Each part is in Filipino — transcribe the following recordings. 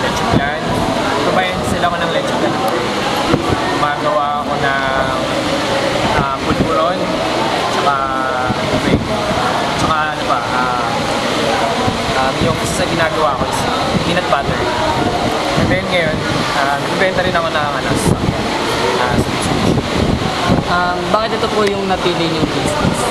leche plan. Provide sila ko ng leche plan. Gumagawa ako ng pulburon, tsaka tubig. Tsaka ano pa, yung isa sa ginagawa ko is peanut butter. And then ngayon, bibenta rin ako ng sushi. Bakit ito po yung napili niyong business?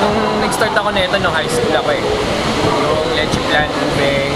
Nung nag-start ako nito nung high school ako yung leche plan, tubig,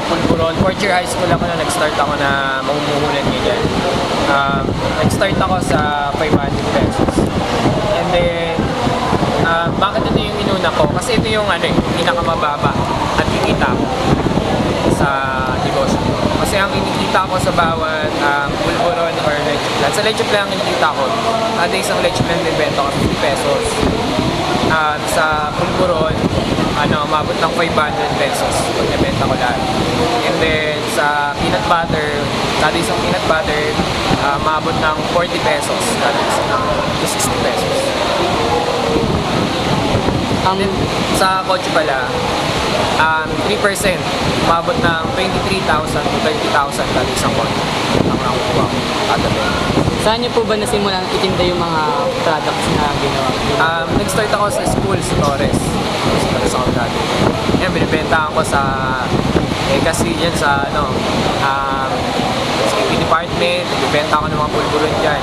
pulburon. 4th year high school ako na nag-start ako na mamumuhunan ganyan. Nag-start ako sa 500 pesos. And then, bakit ito yung inuna ko? Kasi ito yung pinakamababa at kikita ko sa negosyo. Kasi ang kinikita ko sa bawat pulburon or leche plan. Sa leche plan ang kinikita ko, kada isang leche plan bibenta ko 50 pesos. Sa pulburon, umabot ng 500 pesos pag nabenta ko lahat. And then sa peanut butter, kada isang peanut butter, umabot ng 40 pesos, kada isang 60 pesos. And then, sa kotse pala, 3%, umabot ng 23,000 to 30,000 kada isang kotse. Ang nakukuha ko kada benta. Saan niyo po ba nasimulan itinda yung mga products na ginawa? Nag-start ako sa school sa Torres. Sa Torres ako dati. Yan, binibenta ako sa kasi yan sa sa AP department, binibenta ako ng mga pulburon dyan.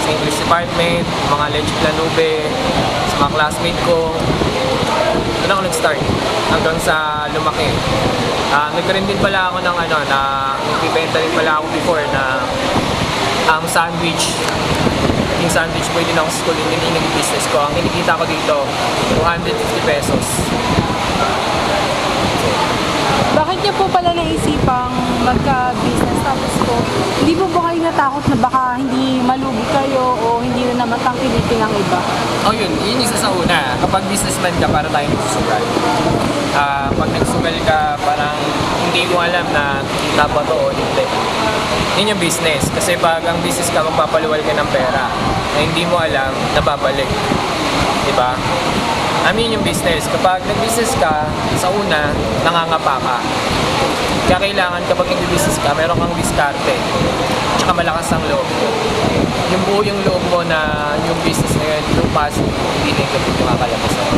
Sa English department, mga leche planube, sa mga classmate ko. Doon ako nag-start hanggang sa lumaki. Nagkaroon din pala ako ng nagbibenta rin pala ako before na sandwich. Yung sandwich boy din ako sa school, yun yung business ko. Ang kinikita ko dito, 250 pesos. Bakit niyo po pala naisipang magka-business tapos po, hindi po ba kayo natakot na baka hindi malugi kayo o hindi na naman tangkilitin ang iba? Yun isa sa una. Kapag businessman ka, para tayo nagsusugal. Pag nagsugal ka, parang hindi mo alam na kita ba to o hindi. Yun yung business. Kasi pag ang business ka, magpapaluwal ka ng pera na hindi mo alam, nababalik. Diba? Yung business. Kapag nag-business ka, sa una, nangangapa ka. Kaya kailangan kapag nag-business ka, meron kang diskarte. Tsaka malakas ang loob mo. Yung buo yung loob mo na yung business na yun, yung passion, hindi na yung makakalabas sa'yo.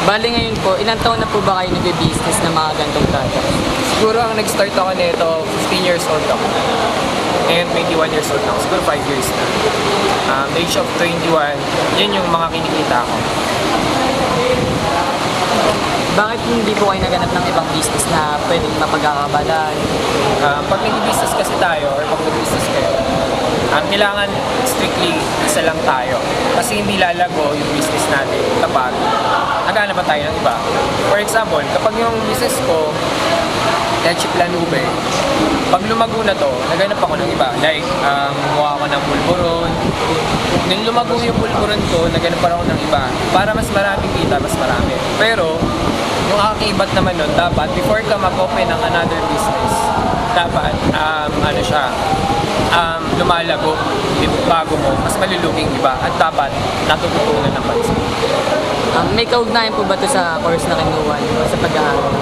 Bali ngayon po, ilang taon na po ba kayo nag-business na mga gantong products? Siguro ang nag-start ako nito, 15 years old ako. And 21 years old ako. Siguro 5 years na. The age of 21, yun yung mga kinikita ko. Bakit hindi po kayo naganap ng ibang business na pwedeng mapagkakabalan? Pag nag-business kasi tayo, or pag nag-business kayo, kailangan strictly isa lang tayo. Kasi hindi lalago yung business natin kapag naghanap pa tayo ng iba. For example, kapag yung business ko, leche planube, pag lumago na to, naghanap ako ng iba. Like, gumawa ako ng pulburon. Nung lumago yung pulburon ko, naghanap pa ako ng iba. Para mas maraming kita, mas marami. Pero, yung akibat naman nun, dapat before ka mag-open ng another business, dapat, lumalago, bago mo, mas maluluging iba, at dapat natututunan ng bansa. May kaugnayan po ba ito sa course na kinuha niyo sa pag-aaral?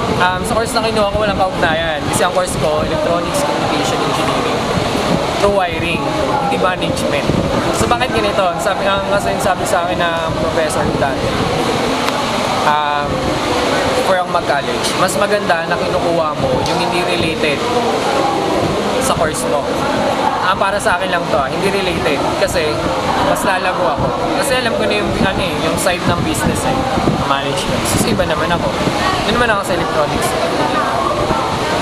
Sa course na kinuha ko, walang kaugnayan. Kasi ang course ko, Electronics Communication Engineering. Through wiring, hindi management. So bakit ganito? Kasi sabi sa akin ng professor dati, for ang mag-college, mas maganda na kinukuha mo yung hindi related sa course mo. Para sa akin lang to, hindi related kasi mas lalago ako. Kasi alam ko na yung side ng business management. So iba naman ako. Yun naman ako sa electronics.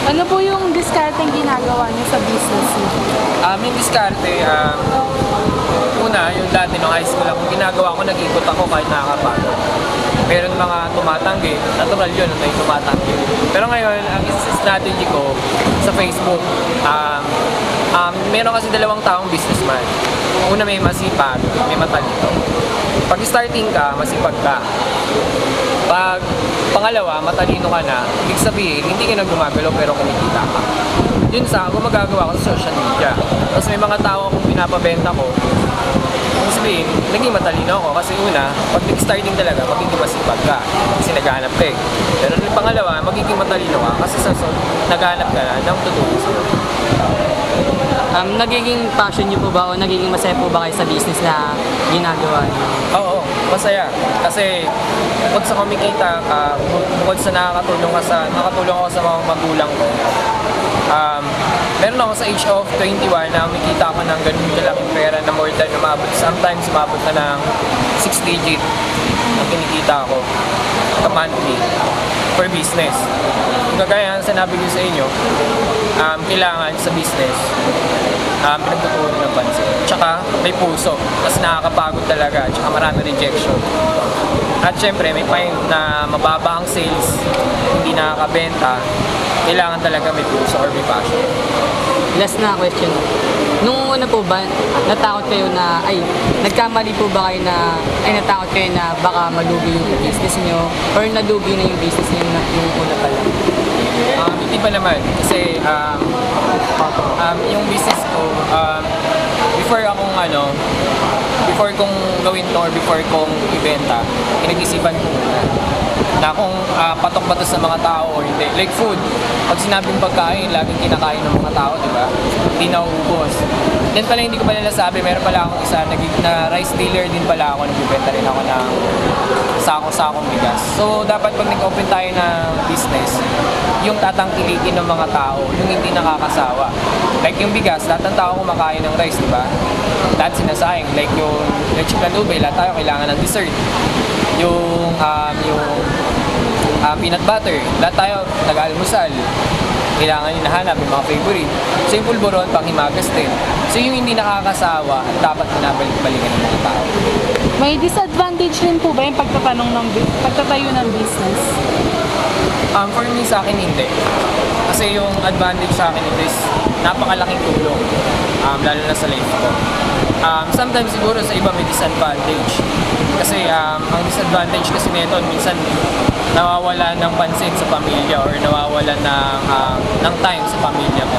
Ano po yung discarding ginagawa niyo sa business niyo? Yung diskarte, una, yung dati nung high school ako, ginagawa ko, nag-ikot ako kahit nakakapagod. Meron mga tumatanggi, natural yun, may tumatanggi. Pero ngayon, ang strategy ko sa Facebook, meron kasi dalawang taong businessman. Una, may masipag, may matalino. Pag starting ka, masipag ka. Pag pangalawa, matalino ka na, ibig sabihin, hindi ka na gumagalaw pero kumikita ka. Yun sa ako magagawa ko sa social media. Tapos may mga tao akong pinapabenta ko. Kung sabihin, naging matalino ako kasi una, pag nag-starting talaga, magiging masipag ka kasi naghahanap ka eh. Pero yung pangalawa, magiging matalino ka kasi sa naghahanap ka na ng tutulong sa'yo. Nagiging passion niyo po ba o nagiging masaya po ba kayo sa business na ginagawa niyo? Oo, masaya. Kasi bukod sa kumikita ka, bukod sa nakakatulong ako sa mga magulang ko. Meron ako sa age of 21 na kumikita ako ng ganun kalaking pera na more than sometimes umabot na ng 6 digit ang kinikita ko monthly for business. Kung kagaya ng sinabi ko sa inyo, kailangan sa business pinagtutunan ng pansin. Tsaka may puso kasi nakakapagod talaga. Tsaka marami rejection. At syempre may point na mababa ang sales, hindi nakakabenta. Kailangan talaga may puso or may passion. Last na question. Nung una po ba, natakot kayo na, nagkamali po ba kayo na, natakot kayo na baka malugi yung business niyo or nalugi na yung business niyo nung una pa lang? Hindi pa naman kasi yung business ko, before kong gawin to or before kong ibenta, pinag-isipan ko muna na kung patok ba to sa mga tao or hindi. Like food, pag sinabing pagkain, laging kinakain ng mga tao, di ba? Hindi nauubos. Then pala hindi ko pala nasabi, meron pala akong isa na rice dealer din pala ako, nagbibenta rin ako ng sakong-sakong bigas. So dapat pag nag-open tayo ng business, yung tatangkilikin ng mga tao, yung hindi nakakasawa. Like yung bigas, lahat ng tao kumakain ng rice, di ba? Lahat sinasayang. Like yung leche plan ube, lahat tayo kailangan ng dessert. Yung peanut butter, lahat tayo nag-almusal. Kailangan yung nahanap, yung mga favorite. So yung pulburon, panghimagas din. So yung hindi nakakasawa at dapat binabalik-balikan ng mga tao. May disadvantage rin po ba yung pagtatayo ng business? For me, sa akin hindi. Kasi yung advantage sa akin is napakalaking tulong, lalo na sa life ko. Sometimes siguro sa iba may disadvantage. Kasi ang disadvantage kasi nito, minsan nawawala ng pansin sa pamilya or nawawala ng time sa pamilya ko.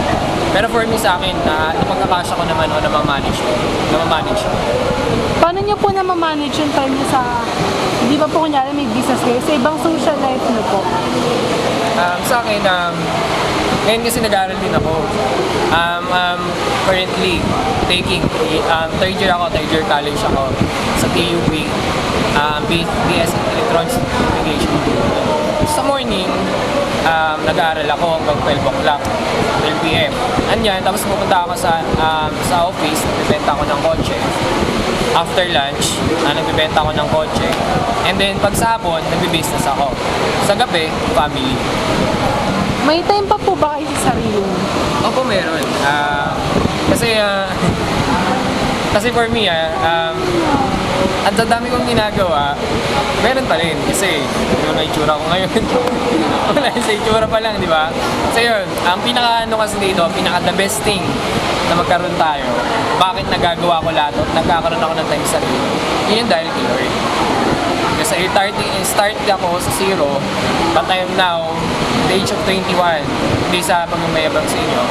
Pero for me sa akin, napagkakasya ko naman o namamanage ko. Paano niyo po namamanage yung time niyo sa, di ba po kunyari may business kayo, sa ibang social life niyo po? Sa akin, ngayon kasi nag-aaral din ako. Currently taking third year college ako sa PUP, BS Electronics Communication. Sa morning, nag-aaral ako hanggang 12 o'clock, 12 p.m. Andyan, tapos pupunta ako sa office, nagbibenta ako ng kotse. After lunch, nagbibenta ako ng kotse. And then, pag sa hapon, nagbi-business ako. Sa gabi, family. May time pa po ba kayo sa sarili niyo? Opo, meron. Kasi for me, at sa dami kong ginagawa, meron pa rin. Kasi, yung itsura ko ngayon. Wala sa itsura pa lang, di ba? So yun, ang kasi dito, pinaka-the best thing na magkaroon tayo. Bakit nagagawa ko lahat at nagkakaroon ako ng time sa sarili? Yun yung dahil kay Lord. Kasi start ako sa zero, but I am now, the age of 21, hindi sa pagmamayabang sa inyo.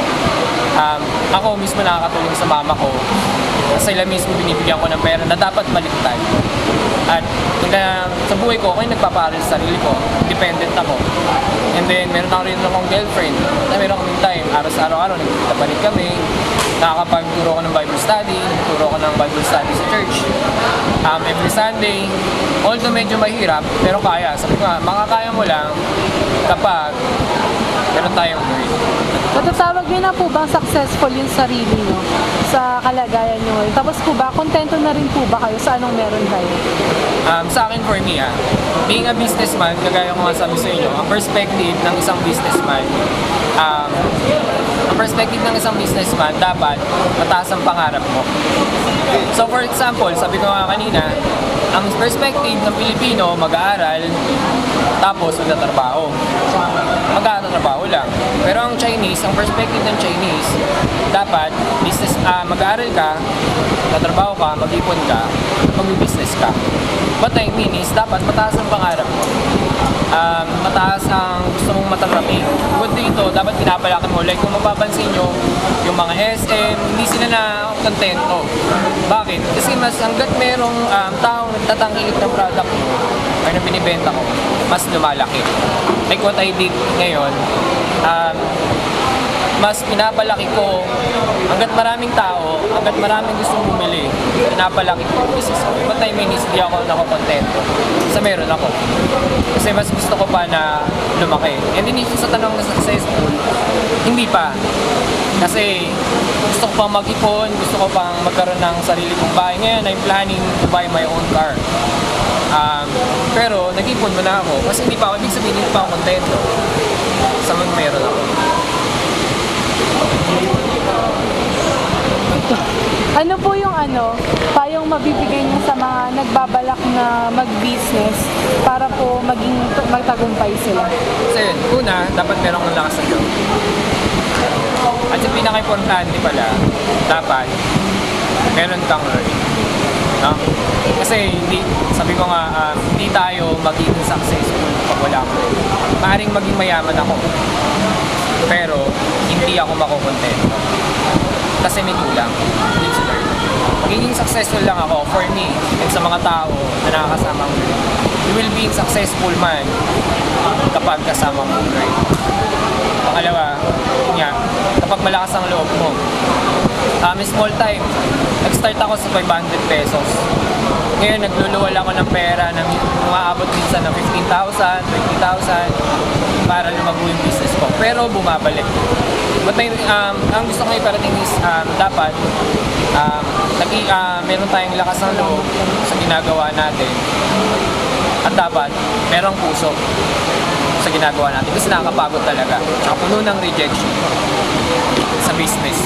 Ako mismo nakakatulong sa mama ko. Sila mismo binibigyan ko ng pera na dapat baliktad. At sa buhay ko, ako yung nagpapaaral sa sarili ko. Independent ako. And then, meron ako rin akong girlfriend na meron kaming time. Araw-araw, nagkita pa rin kami. Nakakapagturo ko ng Bible study. Nagturo ko ng Bible study sa church. Every Sunday. Although medyo mahirap, pero kaya. Sabi ko nga, makakaya mo lang kapag meron tayong word. Matatawag niyo na po bang successful yung sarili niyo sa kalagayan niyo ngayon? Tapos po ba, kontento na rin po ba kayo sa anong meron kayo? Sa akin, for me, being a businessman, kagaya ko nga sabi sa inyo, ang perspective ng isang businessman, dapat mataas ang pangarap mo. So for example, sabi ko nga kanina, ang perspective ng Pilipino, mag-aaral, tapos magtatrabaho. Magtatrabaho lang. Pero ang Chinese, ang perspective ng Chinese, dapat mag-aaral ka, tatrabaho ka, mag-ipon ka, mag-business ka. What I mean is, dapat mataas ang pangarap mo. Mataas ang gusto gusto mong matalaki. Bukod dito, dapat pinapalaki mo. Like kung mapapansin nyo, yung mga SM, hindi sila na kontento. Bakit? Kasi mas hanggat merong taong nagtatangkilik ng product mo, or na binibenta ko, mas lumalaki. Like what I did ngayon, mas pinapalaki ko hanggat maraming tao, hanggat maraming gustong bumili, pinapalaki ko yung business ko. But I mean, hindi ako nakokontento. Sa meron ako. Kasi mas gusto ko pa na lumaki. And then sa tanong na successful, hindi pa. Kasi gusto ko pang mag-ipon, gusto ko pang magkaroon ng sarili kong bahay. Ngayon, I'm planning to buy my own car. Pero nag-ipon mo na ako kasi hindi pa ako, ibig sabihin hindi pa ako kontento sa mga meron ako. Ano po yung payong mabibigay niyo sa mga nagbabalak na mag-business para po magtagumpay sila? Kasi una, dapat meron kang lakas ng loob. At yung pinaka-importante pala, dapat meron kang earning. No? Kasi sabi ko nga, hindi tayo magiging successful pag wala ko. Maaaring maging mayaman ako, pero hindi ako makukontento. Kasi may kulang. Need to learn. Magiging successful lang ako for me and sa mga tao na nakakasama mo. You will be successful man kapag kasama mo learn. Pangalawa, yun nga, kapag malakas ang loob mo. Small time, nag-start ako sa 500 pesos. Ngayon, nagluluwal ako ng pera na umaabot minsan ng 15,000, 20,000 para lumago yung business ko. Pero bumabalik. But ang gusto ko iparating is dapat meron tayong lakas ng loob sa ginagawa natin. At dapat merong puso sa ginagawa natin kasi nakakapagod talaga. Tsaka puno ng rejection sa business.